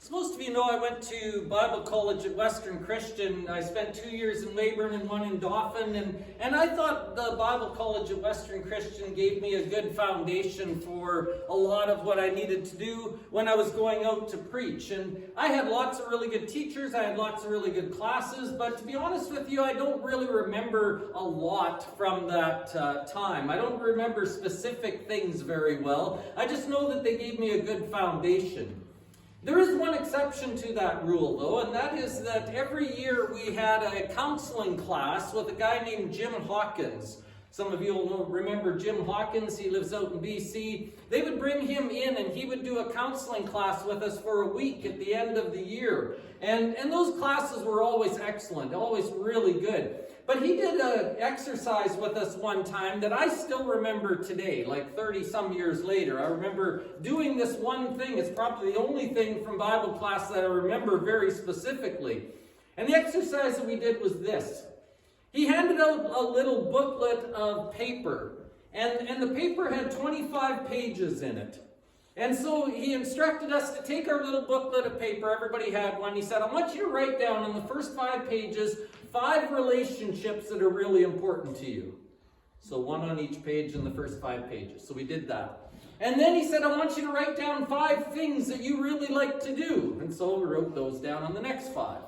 As most of you know, I went to Bible college at Western Christian. I spent 2 years in Leyburn and 1 in Dauphin, and I thought the Bible college at Western Christian gave me a good foundation for a lot of what I needed to do when I was going out to preach. And I had lots of really good teachers, I had lots of really good classes, but to be honest with you, I don't really remember a lot from that time. I don't remember specific things very well. I just know that they gave me a good foundation. There is one exception to that rule, though, and that is that every year we had a counseling class with a guy named Jim Hawkins. Some of you will remember Jim Hawkins. He lives out in BC. They would bring him in, and he would do a counseling class with us for a week at the end of the year. And those classes were always excellent, always really good. But he did an exercise with us one time that I still remember today, like 30-some years later. I remember doing this one thing. It's probably the only thing from Bible class that I remember very specifically. And the exercise that we did was this. He handed out a little booklet of paper, and the paper had 25 pages in it. And so he instructed us to take our little booklet of paper. Everybody had one. He said, I want you to write down on the first 5 pages 5 relationships that are really important to you. So 1 on each page in the first 5 pages. So we did that. And then he said, I want you to write down 5 things that you really like to do. And so we wrote those down on the next 5.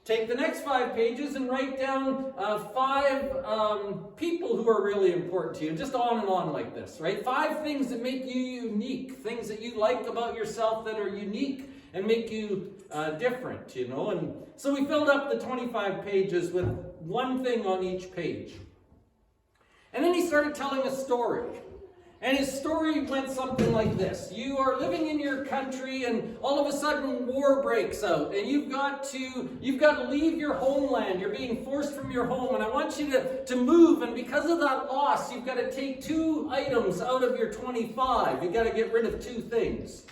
Take the next 5 pages and write down 5 people who are really important to you. Just on and on like this, right? 5 things that make you unique. Things that you like about yourself that are unique and make you different, you know. And so we filled up the 25 pages with 1 thing on each page. And then he started telling a story. And his story went something like this. You are living in your country and all of a sudden war breaks out and you've got to leave your homeland. You're being forced from your home and I want you to move, and because of that loss you've got to take 2 items out of your 25. You've got to get rid of 2 things.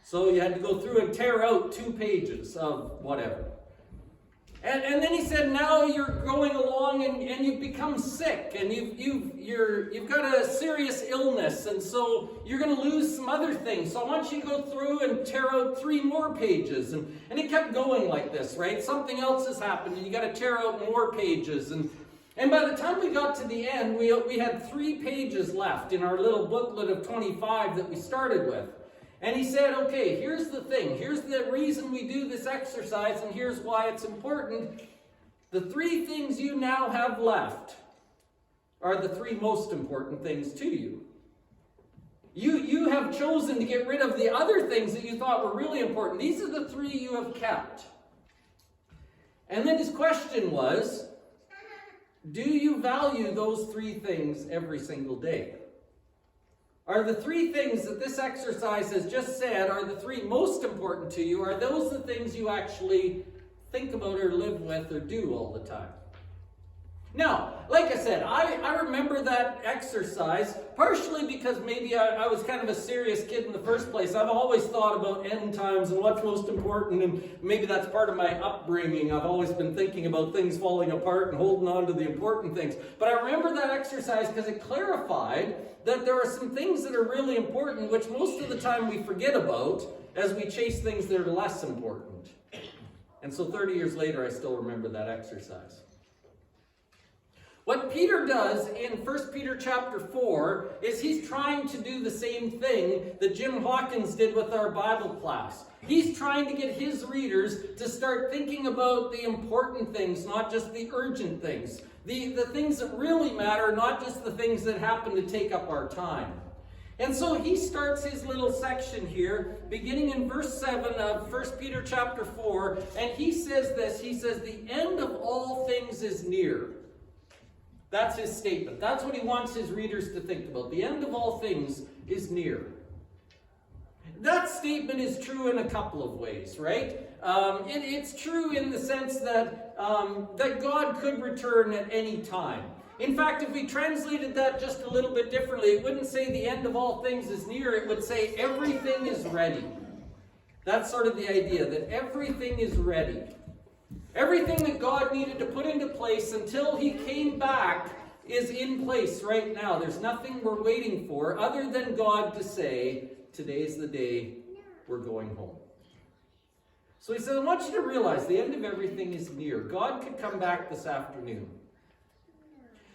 So you had to go through and tear out 2 pages of whatever. And then he said, now you're going along and you've become sick and you've got a serious illness, and so you're going to lose some other things. So I want you to go through and tear out 3 more pages. And it kept going like this, right? Something else has happened and you got to tear out more pages. And by the time we got to the end, we had 3 pages left in our little booklet of 25 that we started with. And he said, okay, here's the thing. Here's the reason we do this exercise, and here's why it's important. The 3 things you now have left are the 3 most important things to you. You have chosen to get rid of the other things that you thought were really important. These are the 3 you have kept. And then his question was, do you value those 3 things every single day? Are the 3 things that this exercise has just said are the 3 most important to you? Are those the things you actually think about or live with or do all the time? Now, like I said, I remember that exercise partially because maybe I was kind of a serious kid in the first place. I've always thought about end times and what's most important, and maybe that's part of my upbringing. I've always been thinking about things falling apart and holding on to the important things. But I remember that exercise because it clarified that there are some things that are really important, which most of the time we forget about as we chase things that are less important. And so 30 years later, I still remember that exercise. What Peter does in 1 Peter chapter 4 is he's trying to do the same thing that Jim Hawkins did with our Bible class. He's trying to get his readers to start thinking about the important things, not just the urgent things. The things that really matter, not just the things that happen to take up our time. And so he starts his little section here, beginning in verse 7 of 1 Peter chapter 4, and he says this, he says, the end of all things is near. That's his statement. That's what he wants his readers to think about. The end of all things is near. That statement is true in a couple of ways, right? It's true in the sense that God could return at any time. In fact, if we translated that just a little bit differently, it wouldn't say the end of all things is near. It would say everything is ready. That's sort of the idea, that everything is ready. Everything that God needed to put into place until he came back is in place right now. There's nothing we're waiting for other than God to say, today's the day we're going home. So he said, I want you to realize the end of everything is near. God could come back this afternoon.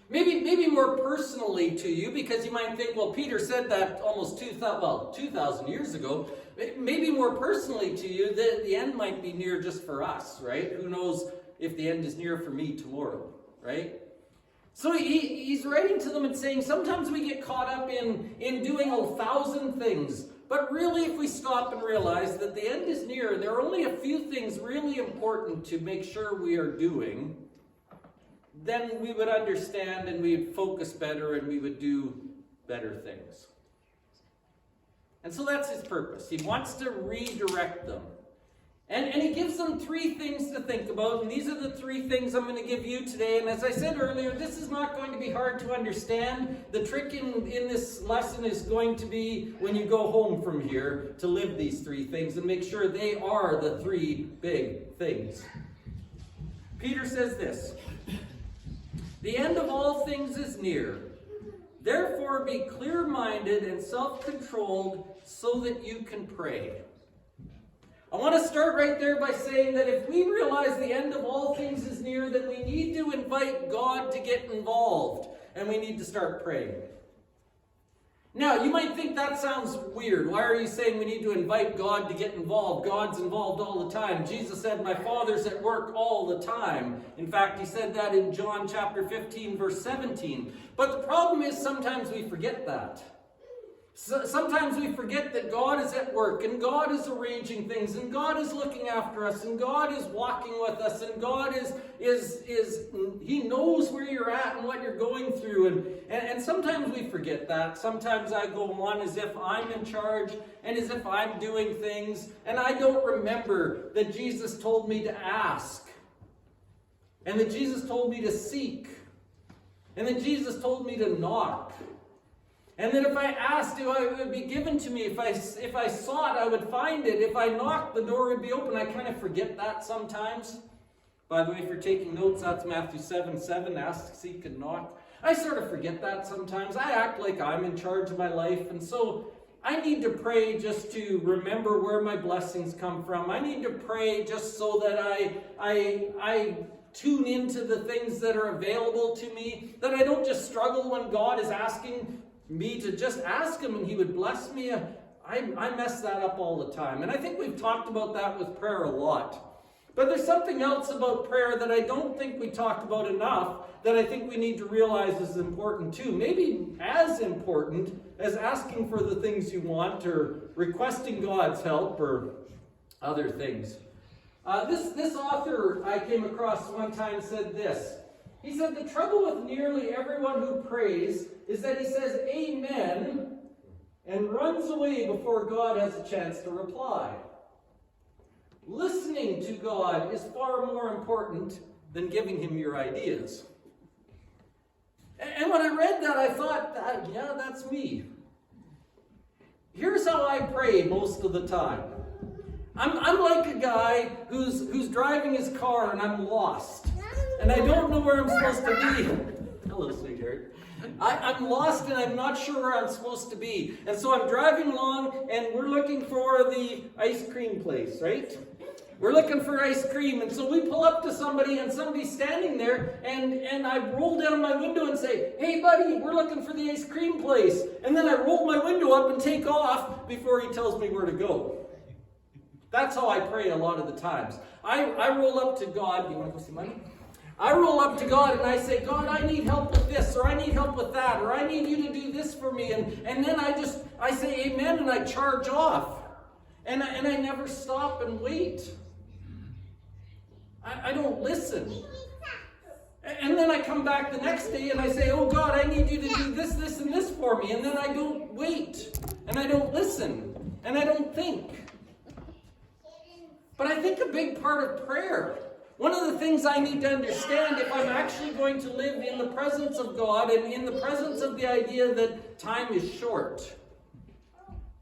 Maybe more personally to you, because you might think, well, Peter said that almost 2,000 years ago. Maybe more personally to you, the end might be near just for us, right? Who knows if the end is near for me tomorrow, right? So he's writing to them and saying, sometimes we get caught up in doing 1,000 things. But really, if we stop and realize that the end is near, and there are only a few things really important to make sure we are doing, then we would understand and we would focus better and we would do better things. And so that's his purpose. He wants to redirect them. And he gives them 3 things to think about, and these are the 3 things I'm going to give you today. And as I said earlier, this is not going to be hard to understand. The trick in this lesson is going to be, when you go home from here, to live these 3 things and make sure they are the 3 big things. Peter says this, the end of all things is near. Therefore be clear-minded and self-controlled so that you can pray. I want to start right there by saying that if we realize the end of all things is near, then we need to invite God to get involved, and we need to start praying. Now, you might think that sounds weird. Why are you saying we need to invite God to get involved? God's involved all the time. Jesus said, my Father's at work all the time. In fact, he said that in John chapter 15, verse 17. But the problem is sometimes we forget that. Sometimes we forget that God is at work, and God is arranging things, and God is looking after us, and God is walking with us, and God He knows where you're at and what you're going through. And sometimes we forget that. Sometimes I go on as if I'm in charge and as if I'm doing things, and I don't remember that Jesus told me to ask, and that Jesus told me to seek, and that Jesus told me to knock. And that if I asked, it would be given to me. If I sought, I would find it. If I knocked, the door would be open. I kind of forget that sometimes. By the way, if you're taking notes, that's Matthew 7:7, ask, seek, and knock. I sort of forget that sometimes. I act like I'm in charge of my life. And so I need to pray just to remember where my blessings come from. I need to pray just so that I tune into the things that are available to me. That I don't just struggle when God is asking me to just ask him and he would bless me. I mess that up all the time. And I think we've talked about that with prayer a lot. But there's something else about prayer that I don't think we talk about enough that I think we need to realize is important too. Maybe as important as asking for the things you want or requesting God's help or other things. This author I came across one time said this. He said, the trouble with nearly everyone who prays is that he says amen and runs away before God has a chance to reply. Listening to God is far more important than giving him your ideas. And when I read that, I thought, yeah, that's me. Here's how I pray most of the time. I'm like a guy who's driving his car and I'm lost. And I don't know where I'm supposed to be. Hello, sweetheart. I'm lost and I'm not sure where I'm supposed to be. And so I'm driving along and we're looking for the ice cream place, right? We're looking for ice cream. And so we pull up to somebody and somebody's standing there and I roll down my window and say, hey buddy, we're looking for the ice cream place. And then I roll my window up and take off before he tells me where to go. That's how I pray a lot of the times. I roll up to God. Do you want to go see money? I roll up to God and I say, God, I need help with this, or I need help with that, or I need you to do this for me. And then I say amen and I charge off. And I never stop and wait. I don't listen. And then I come back the next day and I say, oh God, I need you to do this, this, and this for me. And then I don't wait. And I don't listen. And I don't think. But I think a big part of prayer, one of the things I need to understand if I'm actually going to live in the presence of God and in the presence of the idea that time is short,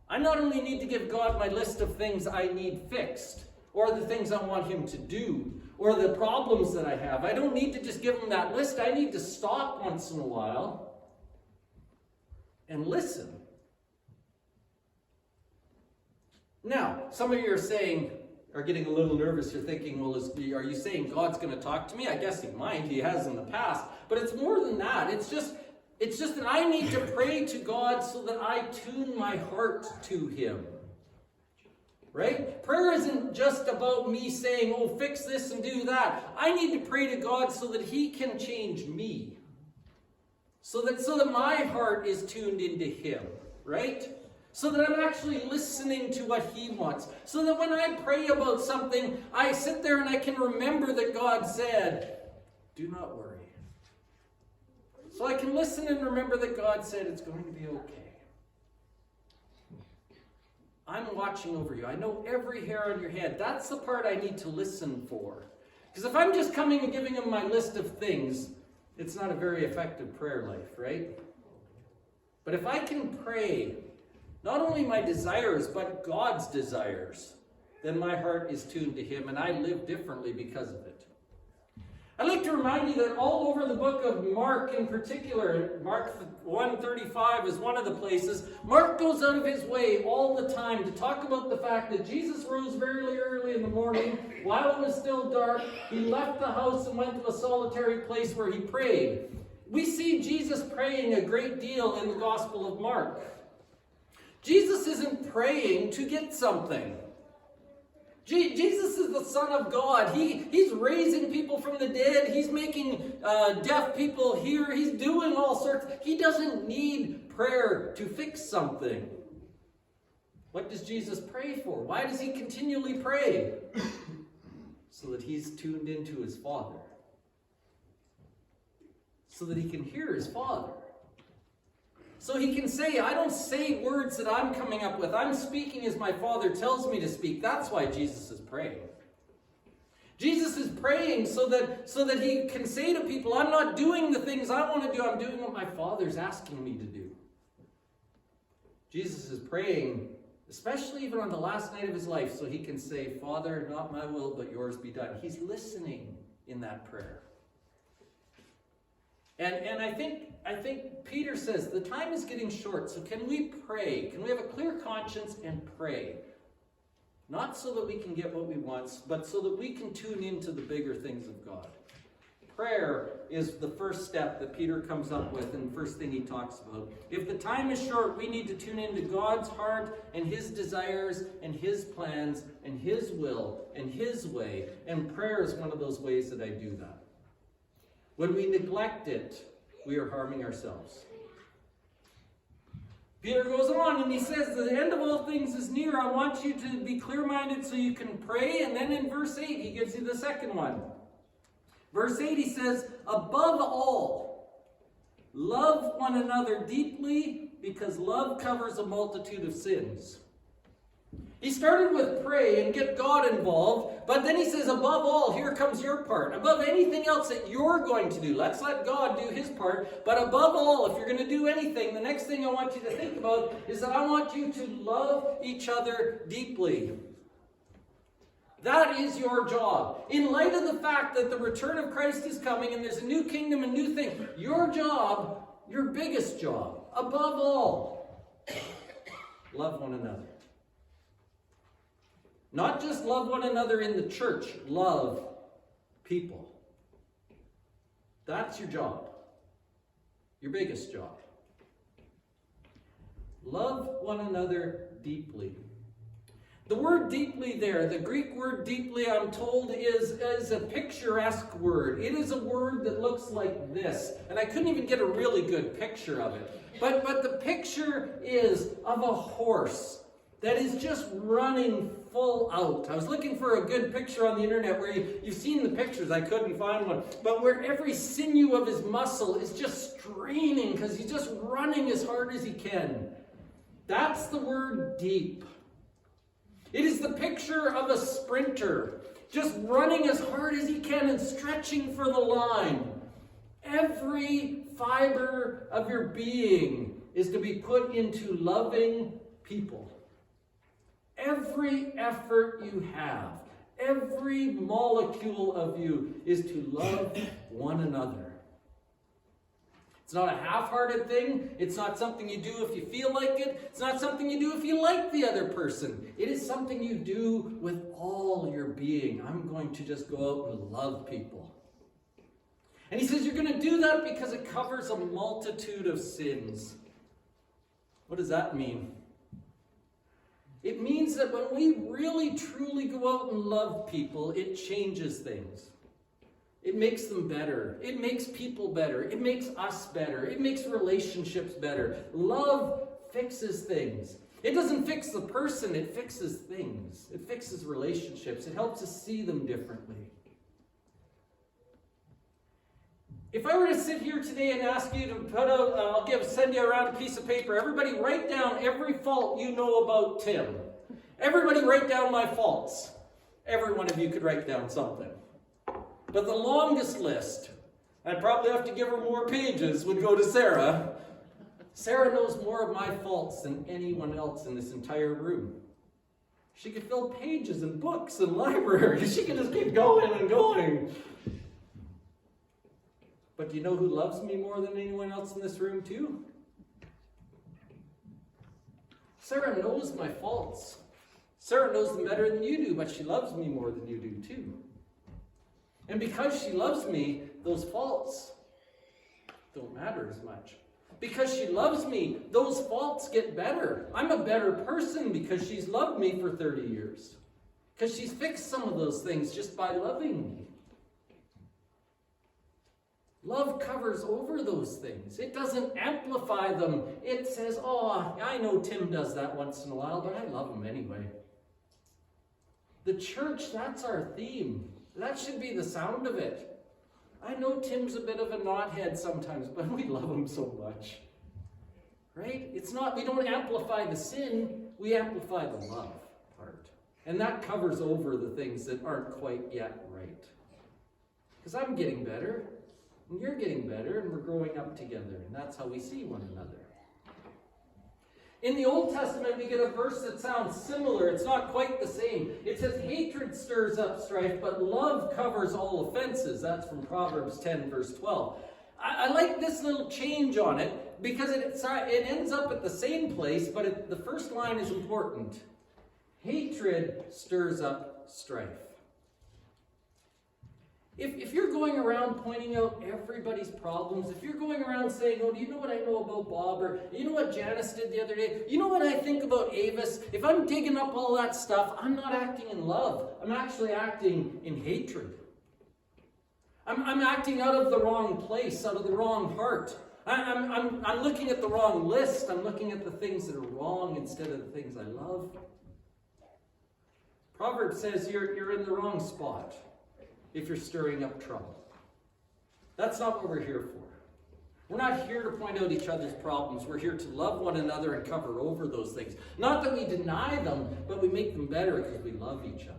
I not only need to give God my list of things I need fixed, or the things I want him to do, or the problems that I have. I don't need to just give him that list. I need to stop once in a while and listen. Now, some of you are saying, are getting a little nervous. You're thinking, well, are you saying God's going to talk to me? I guess he might. He has in the past. But it's more than that. It's just that I need to pray to God so that I tune my heart to him. Right? Prayer isn't just about me saying, oh, fix this and do that. I need to pray to God so that he can change me. So that my heart is tuned into him. Right? So that I'm actually listening to what he wants. So that when I pray about something, I sit there and I can remember that God said, do not worry. So I can listen and remember that God said it's going to be okay. I'm watching over you. I know every hair on your head. That's the part I need to listen for. Because if I'm just coming and giving him my list of things, it's not a very effective prayer life, right? But if I can pray not only my desires, but God's desires, then my heart is tuned to him, and I live differently because of it. I'd like to remind you that all over the book of Mark in particular, Mark 1:35 is one of the places, Mark goes out of his way all the time to talk about the fact that Jesus rose very early in the morning, while it was still dark. He left the house and went to a solitary place where he prayed. We see Jesus praying a great deal in the Gospel of Mark. Jesus isn't praying to get something. Jesus is the Son of God. He's raising people from the dead. He's making deaf people hear. He's doing all sorts. He doesn't need prayer to fix something. What does Jesus pray for? Why does he continually pray? So that he's tuned into his Father. So that he can hear his Father. So he can say, I don't say words that I'm coming up with. I'm speaking as my Father tells me to speak. That's why Jesus is praying. Jesus is praying so that he can say to people, I'm not doing the things I want to do. I'm doing what my Father's asking me to do. Jesus is praying, especially even on the last night of his life, so he can say, Father, not my will, but yours be done. He's listening in that prayer. And I think Peter says, the time is getting short, so can we pray? Can we have a clear conscience and pray? Not so that we can get what we want, but so that we can tune into the bigger things of God. Prayer is the first step that Peter comes up with, and the first thing he talks about. If the time is short, we need to tune into God's heart and his desires and his plans and his will and his way. And prayer is one of those ways that I do that. When we neglect it, we are harming ourselves. Peter goes on and he says, the end of all things is near. I want you to be clear-minded so you can pray. And then in verse 8, he gives you the second one. Verse 8, he says, above all, love one another deeply, because love covers a multitude of sins. He started with pray and get God involved, but then he says, above all, here comes your part. Above anything else that you're going to do, let's let God do his part. But above all, if you're going to do anything, the next thing I want you to think about is that I want you to love each other deeply. That is your job. In light of the fact that the return of Christ is coming and there's a new kingdom and new thing, your job, your biggest job, above all, love one another. Not just love one another in the church, love people. That's your job. Your biggest job. Love one another deeply. The word deeply there, the Greek word deeply, I'm told, is a picturesque word. It is a word that looks like this. And I couldn't even get a really good picture of it. But the picture is of a horse that is just running full out. I was looking for a good picture on the internet where you've seen the pictures. I couldn't find one. But where every sinew of his muscle is just straining because he's just running as hard as he can. That's the word deep. It is the picture of a sprinter just running as hard as he can and stretching for the line. Every fiber of your being is to be put into loving people. Every effort you have, every molecule of you is to love one another. It's not a half-hearted thing. It's not something you do if you feel like it. It's not something you do if you like the other person. It is something you do with all your being. I'm going to just go out and love people. And he says you're going to do that because it covers a multitude of sins. What does that mean? It means that when we really, truly go out and love people, it changes things. It makes them better. It makes people better. It makes us better. It makes relationships better. Love fixes things. It doesn't fix the person, it fixes things. It fixes relationships. It helps us see them differently. If I were to sit here today and ask you to put out, send you around a piece of paper, everybody write down every fault you know about Tim. Everybody write down my faults. Every one of you could write down something. But the longest list, I'd probably have to give her more pages, would go to Sarah. Sarah knows more of my faults than anyone else in this entire room. She could fill pages and books and libraries. She could just keep going and going. But do you know who loves me more than anyone else in this room too? Sarah knows my faults. Sarah knows them better than you do, but she loves me more than you do too. And because she loves me, those faults don't matter as much. Because she loves me, those faults get better. I'm a better person because she's loved me for 30 years. Because she's fixed some of those things just by loving me. Love covers over those things. It doesn't amplify them. It says, oh, I know Tim does that once in a while, but I love him anyway. The church, that's our theme. That should be the sound of it. I know Tim's a bit of a knothead sometimes, but we love him so much. Right? It's not, we don't amplify the sin, we amplify the love part. And that covers over the things that aren't quite yet right. Because I'm getting better, and you're getting better, and we're growing up together, and that's how we see one another. In the Old Testament, we get a verse that sounds similar. It's not quite the same. It says, hatred stirs up strife, but love covers all offenses. That's from Proverbs 10, verse 12. I like this little change on it because it ends up at the same place, but the first line is important. Hatred stirs up strife. If you're going around pointing out everybody's problems, if you're going around saying, oh, do you know what I know about Bob? Or you know what Janice did the other day? You know what I think about Avis? If I'm digging up all that stuff, I'm not acting in love. I'm actually acting in hatred. I'm acting out of the wrong place, out of the wrong heart. I'm looking at the wrong list. I'm looking at the things that are wrong instead of the things I love. Proverbs says you're in the wrong spot if you're stirring up trouble. That's not what we're here for. We're not here to point out each other's problems. We're here to love one another and cover over those things. Not that we deny them, but we make them better because we love each other.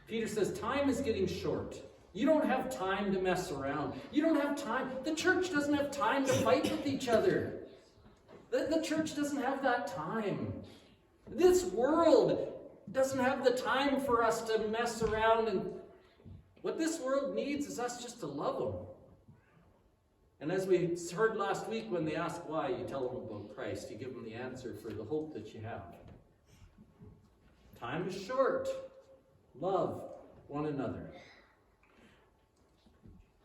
Peter says, time is getting short. You don't have time to mess around. You don't have time. The church doesn't have time to fight with each other. The church doesn't have that time. This world doesn't have the time for us to mess around. And what this world needs is us just to love them. And as we heard last week, when they ask why, you tell them about Christ. You give them the answer for the hope that you have. Time is short. Love one another.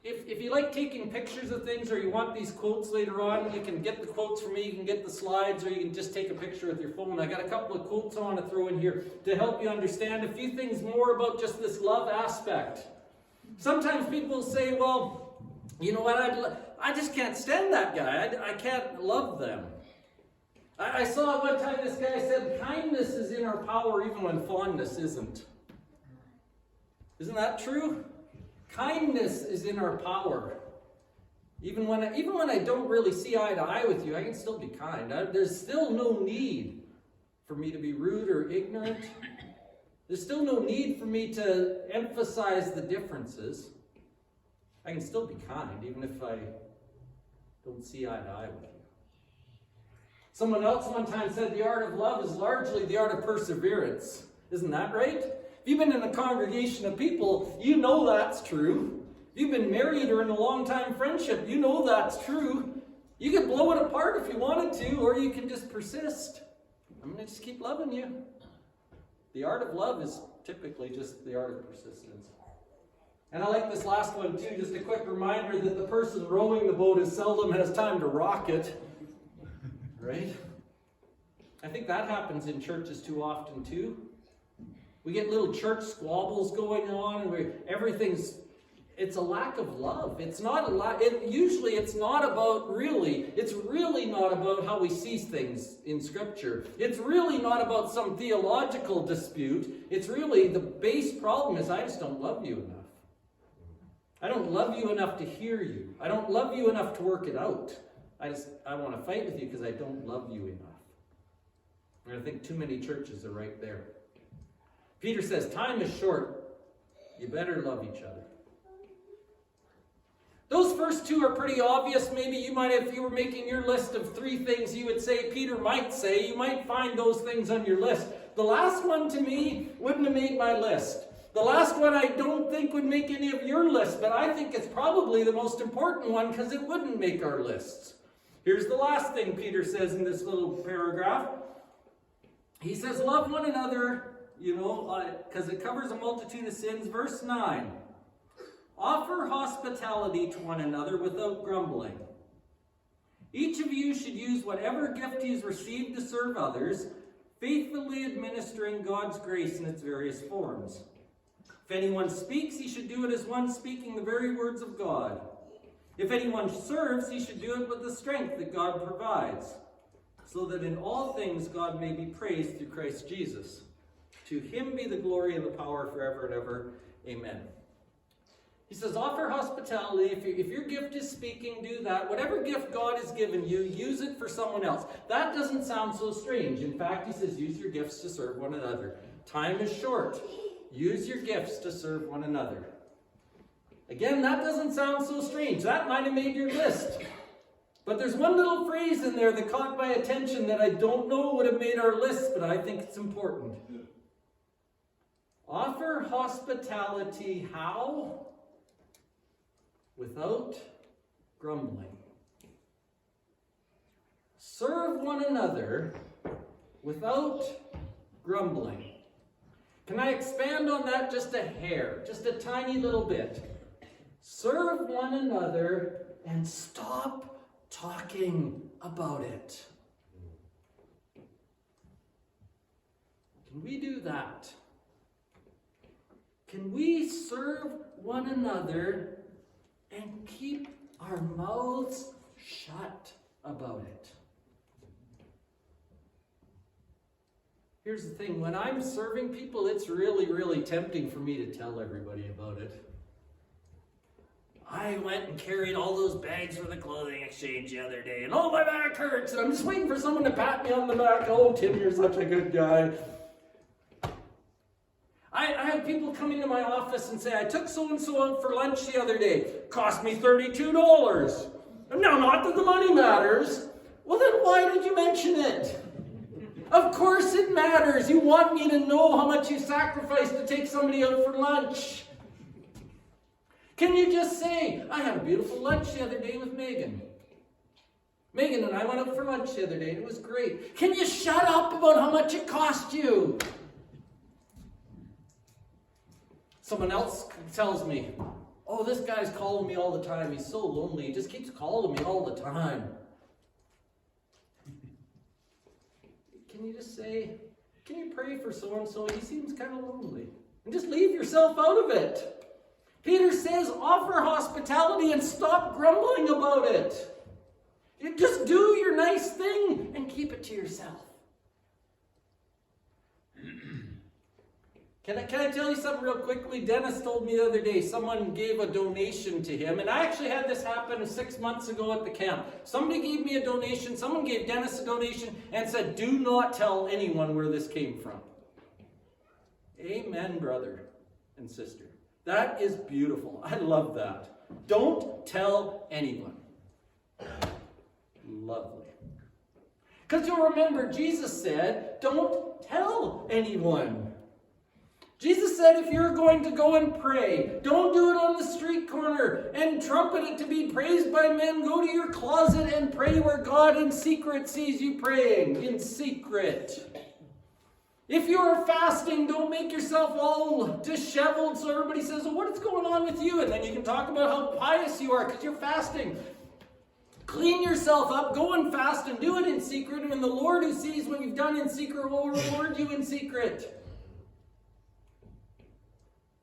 If you like taking pictures of things or you want these quotes later on, you can get the quotes from me, you can get the slides, or you can just take a picture with your phone. I got a couple of quotes I want to throw in here to help you understand a few things more about just this love aspect. Sometimes people say, well, you know what, I just can't stand that guy. I can't love them. I saw one time this guy said, kindness is in our power even when fondness isn't. Isn't that true? Kindness is in our power. Even when I don't really see eye to eye with you, I can still be kind. There's still no need for me to be rude or ignorant. There's still no need for me to emphasize the differences. I can still be kind, even if I don't see eye to eye with you. Someone else one time said the art of love is largely the art of perseverance. Isn't that right? If you've been in a congregation of people, you know that's true. If you've been married or in a long-time friendship, you know that's true. You can blow it apart if you wanted to, or you can just persist. I'm going to just keep loving you. The art of love is typically just the art of persistence. And I like this last one too, just a quick reminder that the person rowing the boat seldom has time to rock it. Right? I think that happens in churches too often too. We get little church squabbles going on, and it's a lack of love. It's not usually it's not about it's really not about how we see things in Scripture. It's really not about some theological dispute. It's really the base problem is I just don't love you enough. I don't love you enough to hear you. I don't love you enough to work it out. I want to fight with you because I don't love you enough. And I think too many churches are right there. Peter says, time is short. You better love each other. Those first two are pretty obvious. Maybe you might, if you were making your list of 3 things you would say, Peter might say, you might find those things on your list. The last one to me wouldn't have made my list. The last one I don't think would make any of your lists, but I think it's probably the most important one because it wouldn't make our lists. Here's the last thing Peter says in this little paragraph. He says, love one another, because it covers a multitude of sins. Verse 9. Offer hospitality to one another without grumbling. Each of you should use whatever gift he has received to serve others, faithfully administering God's grace in its various forms. If anyone speaks, he should do it as one speaking the very words of God. If anyone serves, he should do it with the strength that God provides, so that in all things God may be praised through Christ Jesus. To him be the glory and the power forever and ever. Amen. He says, offer hospitality. If your gift is speaking, do that. Whatever gift God has given you, use it for someone else. That doesn't sound so strange. In fact, he says, use your gifts to serve one another. Time is short. Use your gifts to serve one another. Again, that doesn't sound so strange. That might have made your list. But there's one little phrase in there that caught my attention that I don't know would have made our list, but I think it's important. Offer hospitality how? Without grumbling. Serve one another without grumbling. Can I expand on that just a hair, just a tiny little bit? Serve one another and stop talking about it. Can we do that? Can we serve one another and keep our mouths shut about it? Here's the thing, when I'm serving people, it's really, really tempting for me to tell everybody about it. I went and carried all those bags for the clothing exchange the other day, and my back hurts, and I'm just waiting for someone to pat me on the back. Oh, Tim, you're such a good guy. I have people come into my office and say, I took so-and-so out for lunch the other day. Cost me $32. Now, not that the money matters. Well, then why did you mention it? Of course it matters. You want me to know how much you sacrificed to take somebody out for lunch. Can you just say, I had a beautiful lunch the other day with Megan. Megan and I went out for lunch the other day and it was great. Can you shut up about how much it cost you? Someone else tells me, oh, this guy's calling me all the time. He's so lonely. He just keeps calling me all the time. Can you just say, can you pray for so-and-so? He seems kind of lonely. And just leave yourself out of it. Peter says, offer hospitality and stop grumbling about it. You just do your nice thing and keep it to yourself. Can I tell you something real quickly? Dennis told me the other day someone gave a donation to him, and I actually had this happen 6 months ago at the camp. Somebody gave me a donation, someone gave Dennis a donation, and said, do not tell anyone where this came from. Amen, brother and sister. That is beautiful. I love that. Don't tell anyone. Lovely. Because you'll remember, Jesus said, don't tell anyone. Jesus said if you're going to go and pray, don't do it on the street corner and trumpet it to be praised by men. Go to your closet and pray where God in secret sees you praying. In secret. If you're fasting, don't make yourself all disheveled so everybody says, well, what is going on with you? And then you can talk about how pious you are because you're fasting. Clean yourself up, go and fast and do it in secret. And the Lord who sees what you've done in secret will reward you in secret.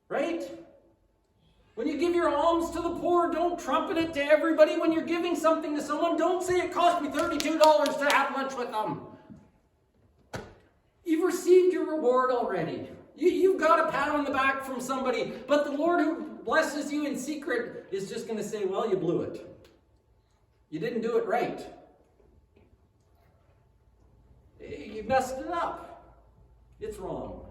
Right? When you give your alms to the poor, don't trumpet it to everybody. When you're giving something to someone, don't say it cost me $32 to have lunch with them. You've received your reward already. You've got a pat on the back from somebody. But the Lord who blesses you in secret is just going to say, well, you blew it. You didn't do it right. You messed it up. It's wrong.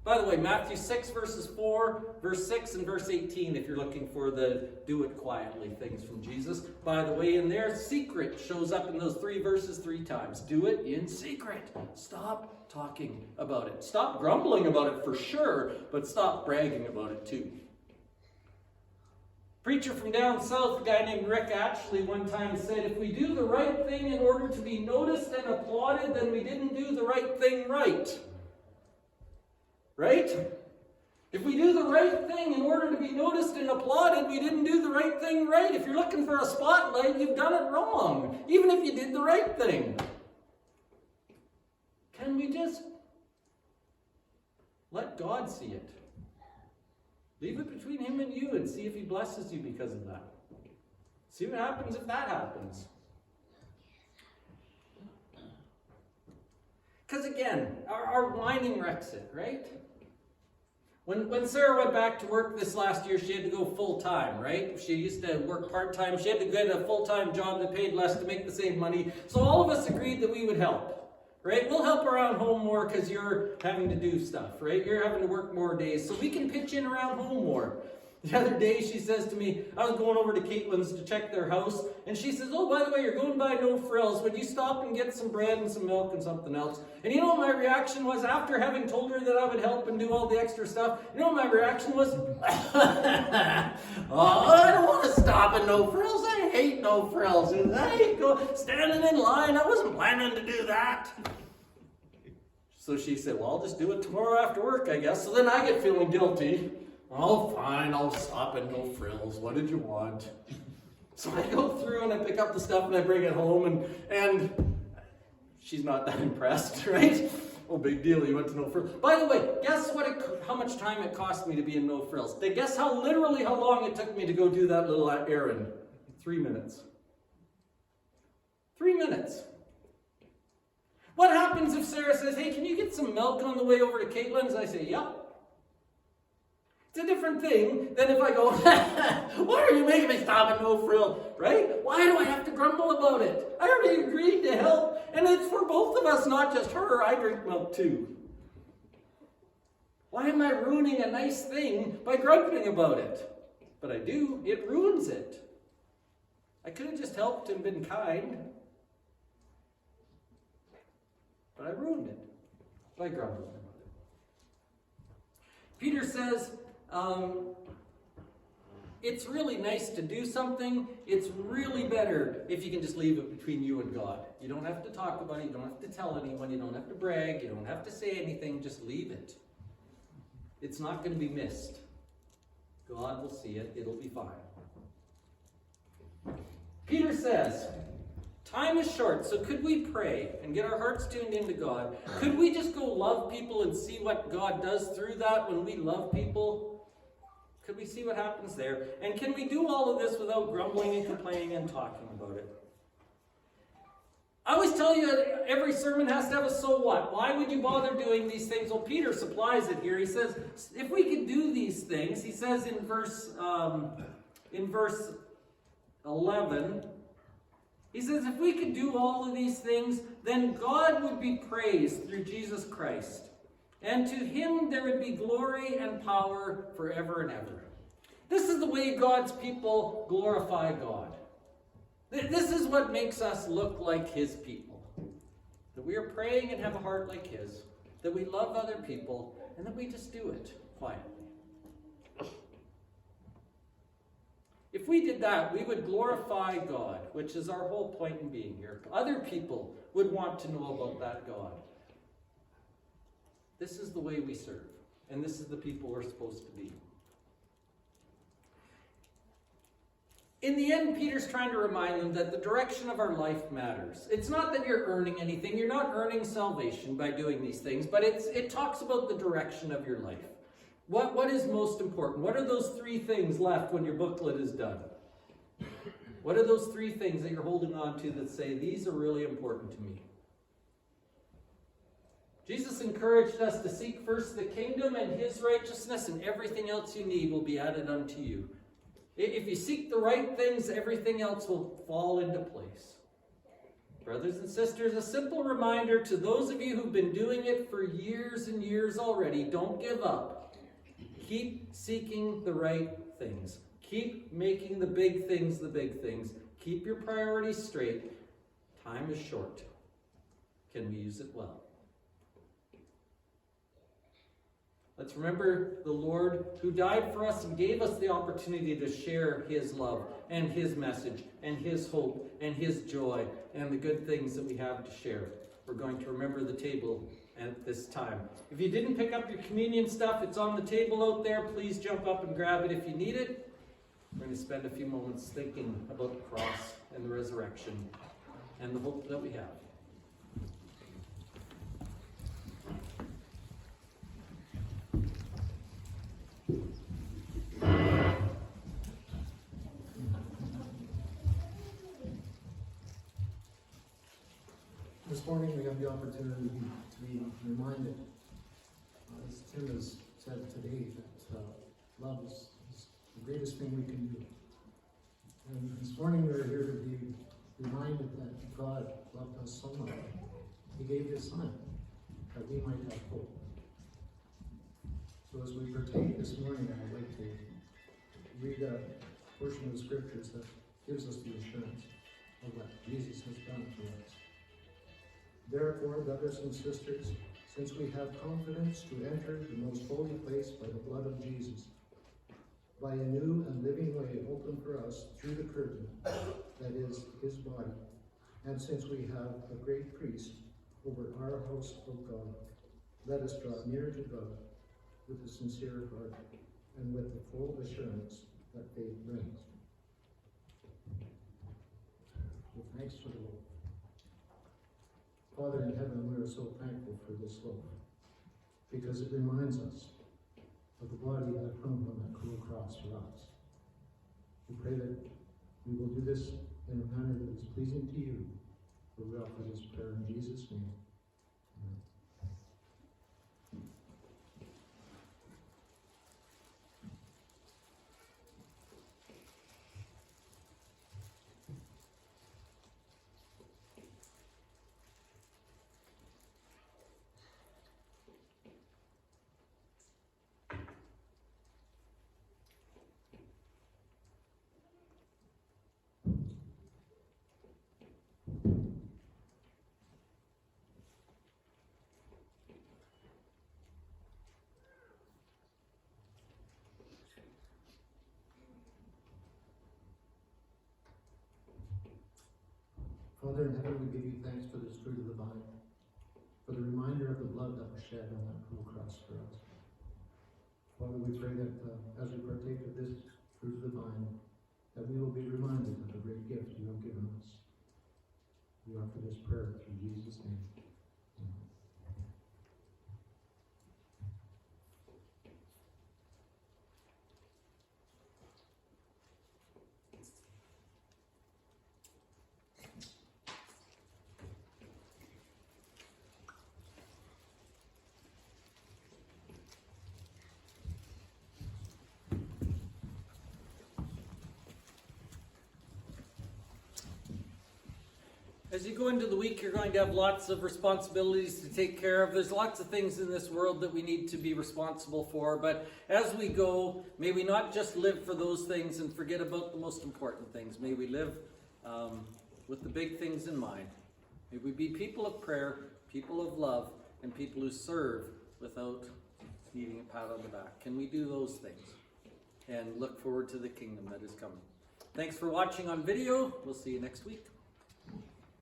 By the way, Matthew 6 verses 4, verse 6, and verse 18, if you're looking for the do it quietly things from Jesus. By the way, in there, secret shows up in those 3 verses 3 times. Do it in secret. Stop talking about it. Stop grumbling about it for sure, but stop bragging about it too. Preacher from down south, a guy named Rick Ashley, one time said, if we do the right thing in order to be noticed and applauded, then we didn't do the right thing right. Right? If we do the right thing in order to be noticed and applauded, we didn't do the right thing right. If you're looking for a spotlight, you've done it wrong, even if you did the right thing. Can we just let God see it? Leave it between him and you and see if he blesses you because of that. See what happens if that happens. Because again, our whining wrecks it, right? When Sarah went back to work this last year, she had to go full-time, right? She used to work part-time. She had to get a full-time job that paid less to make the same money. So all of us agreed that we would help, right? We'll help around home more because you're having to do stuff, right? You're having to work more days. So we can pitch in around home more. The other day, she says to me, I was going over to Caitlin's to check their house, and she says, oh, by the way, you're going by No Frills. Would you stop and get some bread and some milk and something else? And you know what my reaction was after having told her that I would help and do all the extra stuff? You know what my reaction was? Oh, I don't want to stop at No Frills. I hate No Frills. And I hate standing in line. I wasn't planning to do that. So she said, well, I'll just do it tomorrow after work, I guess. So then I get feeling guilty. Oh, fine, I'll stop at No Frills. What did you want? So I go through and I pick up the stuff and I bring it home and she's not that impressed, right? Oh, big deal, you went to No Frills. By the way, guess how much time it cost me to be in No Frills? Guess how long it took me to go do that little errand? 3 minutes. 3 minutes. What happens if Sarah says, hey, can you get some milk on the way over to Caitlin's? I say, yep. It's a different thing than if I go, why are you making me stop at No Frill, right? Why do I have to grumble about it? I already agreed to help, and it's for both of us, not just her. I drink milk too. Why am I ruining a nice thing by grumbling about it? But I do. It ruins it. I could have just helped and been kind, but I ruined it by grumbling about it. Peter says, it's really nice to do something. It's really better if you can just leave it between you and God. You don't have to talk about it. You don't have to tell anyone. You don't have to brag. You don't have to say anything. Just leave it. It's not going to be missed. God will see it. It'll be fine. Peter says, time is short, so could we pray and get our hearts tuned into God? Could we just go love people and see what God does through that when we love people? Could we see what happens there? And can we do all of this without grumbling and complaining and talking about it? I always tell you that every sermon has to have a so what. Why would you bother doing these things? Well, Peter supplies it here. He says, if we could do these things, he says in verse 11, he says, if we could do all of these things, then God would be praised through Jesus Christ. And to him there would be glory and power forever and ever. This is the way God's people glorify God. This is what makes us look like his people. That we are praying and have a heart like his. That we love other people and that we just do it. quietly. If we did that, we would glorify God, which is our whole point in being here. Other people would want to know about that God. This is the way we serve, and this is the people we're supposed to be. In the end, Peter's trying to remind them that the direction of our life matters. It's not that you're earning anything. You're not earning salvation by doing these things, but it talks about the direction of your life. What is most important? What are those 3 things left when your booklet is done? What are those 3 things that you're holding on to that say, these are really important to me? Jesus encouraged us to seek first the kingdom and his righteousness, and everything else you need will be added unto you. If you seek the right things, everything else will fall into place. Brothers and sisters, a simple reminder to those of you who've been doing it for years and years already, don't give up. Keep seeking the right things. Keep making the big things the big things. Keep your priorities straight. Time is short. Can we use it well? Let's remember the Lord who died for us and gave us the opportunity to share his love and his message and his hope and his joy and the good things that we have to share. We're going to remember the table at this time. If you didn't pick up your communion stuff, it's on the table out there. Please jump up and grab it if you need it. We're going to spend a few moments thinking about the cross and the resurrection and the hope that we have. This morning we have the opportunity to be reminded, as Tim has said today, that love is the greatest thing we can do. And this morning we are here to be reminded that God loved us so much. He gave his Son that we might have hope. So as we partake this morning, I would like to read a portion of the scriptures that gives us the assurance of what Jesus has done for us. Therefore, brothers and sisters, since we have confidence to enter the most holy place by the blood of Jesus, by a new and living way opened for us through the curtain, that is, his body, and since we have a great priest over our house of God, let us draw near to God with a sincere heart and with the full assurance that faith brings. With thanks to the Lord. Father in heaven, we are so thankful for this loaf, because it reminds us of the body that hung on that cruel cross for us. We pray that we will do this in a manner that is pleasing to you, for we offer this prayer in Jesus' name. Amen. Father in heaven, we give you thanks for this fruit of the vine, for the reminder of the blood that was shed on that cruel cross for us. Father, we pray that as we partake of this fruit of the vine, that we will be reminded of the great gift you have given us. We offer this prayer through Jesus' name. Amen. As you go into the week, you're going to have lots of responsibilities to take care of. There's lots of things in this world that we need to be responsible for. But as we go, may we not just live for those things and forget about the most important things. May we live with the big things in mind. May we be people of prayer, people of love, and people who serve without needing a pat on the back? Can we do those things and look forward to the kingdom that is coming? Thanks for watching on video. We'll see you next week.